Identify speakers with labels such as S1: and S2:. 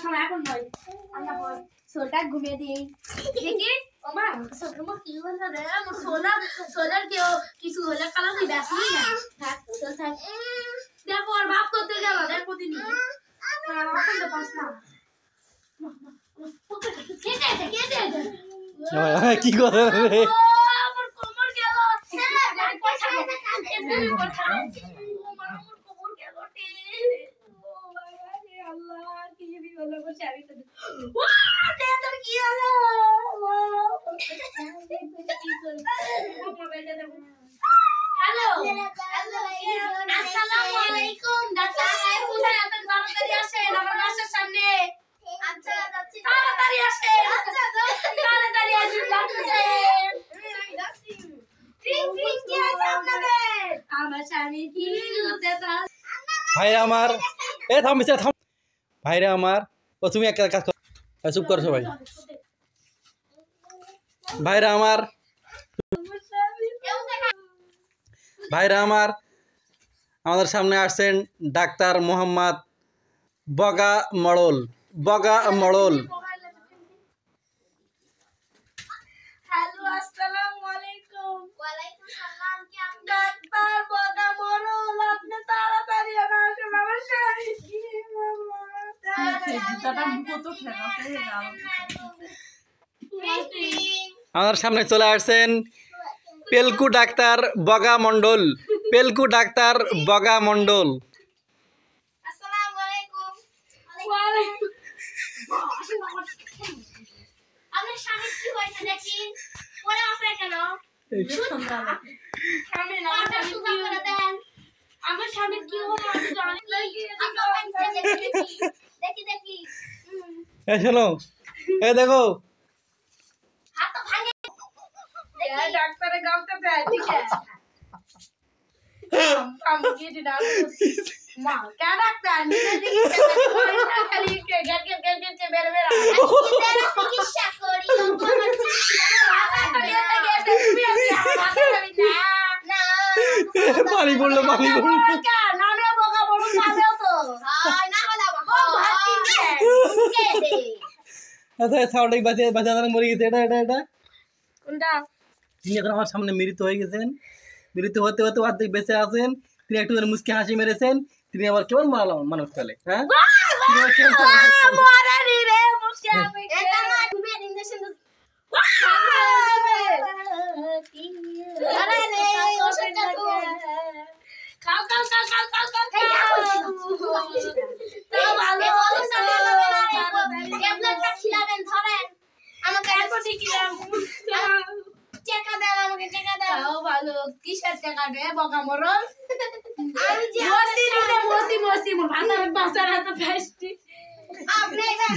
S1: সময় এখন নয় আমরা পর সোলটা ঘুমিয়ে দিই দেখি ওমা সোলটা কি হলো রে আমার সোলার কেউ কিছু হলে কালা তুই ব্যাসলি না থাক সোল থাক দেখো আর বাপ করতে গেল দেখো দিন এখন তো পাস না
S2: কি করে রে
S1: আমার কোমর গেল Allah কি হলো বসে আমি তো তোর কি হলো হ্যালো আসসালামু আলাইকুম ডাক্তার সাহেব কোথায় আছেন তাড়াতাড়ি আসেন আমার বাসার সামনে আচ্ছা যাচ্ছি তাড়াতাড়ি আসেন আচ্ছা তাড়াতাড়ি আসুন ডাক্তার সাহেব যাচ্ছি ট্রিং ট্রিং কি আছে আপনাদের আমার স্বামী কি হতে তা
S2: ভাইরা আমার এ থাম মিস্টার থাম ভাইরা আমার ও তুমি এক কাজ করো চুপ করো সবাই ভাইরা আমার আমাদের সামনে আসছেন ডাক্তার মোহাম্মদ বগা মড়ল
S1: হ্যালো আসসালামু আলাইকুম ওয়া আলাইকুম সালাম কি আপনি ডাক্তার বগা মরল আপনি তাড়াতাড়ি আসুন আমার স্বামী কি জুতাটা মুখো তো ফেরাতে
S2: আমাদের সামনে চলে আসছেন পেলকু ডাক্তার বগা মণ্ডল
S1: আসসালামু আলাইকুম ওয়া আলাইকুম আপনার স্বামী কি হয়েছে দেখি পরে আসে কেন স্বামী না আমার স্বামী কি হলো আমি জানি দেখি
S2: এ শোনো এ দেখো
S1: হাত তো ভাঙে দেখি ডাক্তারের গামটা দেয় ঠিক আছে हम ये डाल मां क्या डाक्टर नीचे देखिए खाली के गट के मेरे तेरा चिकित्सा करी
S2: পানি পড়লো
S1: क्या नाम है बोगा बोलू पावे तो हां ना वाला वो भात के दे
S2: আচ্ছা সাউন্ড এক বাচ্চা মরে গেছে এটা
S1: কোনটা
S2: তিনি এখন আমার সামনে মৃত্যু হয়ে গেছেন মৃত্যু হতে অর্ধেক বেঁচে আছেন তিনি একটু মুচকি হাসি মেরেছেন তিনি আবার কেমন মানুষ চলে হ্যাঁ
S1: কিসের টাকা দে বগা মরল আমি যে মসি মোর ভাতার বাসার হাত ফেস্টি আপনি না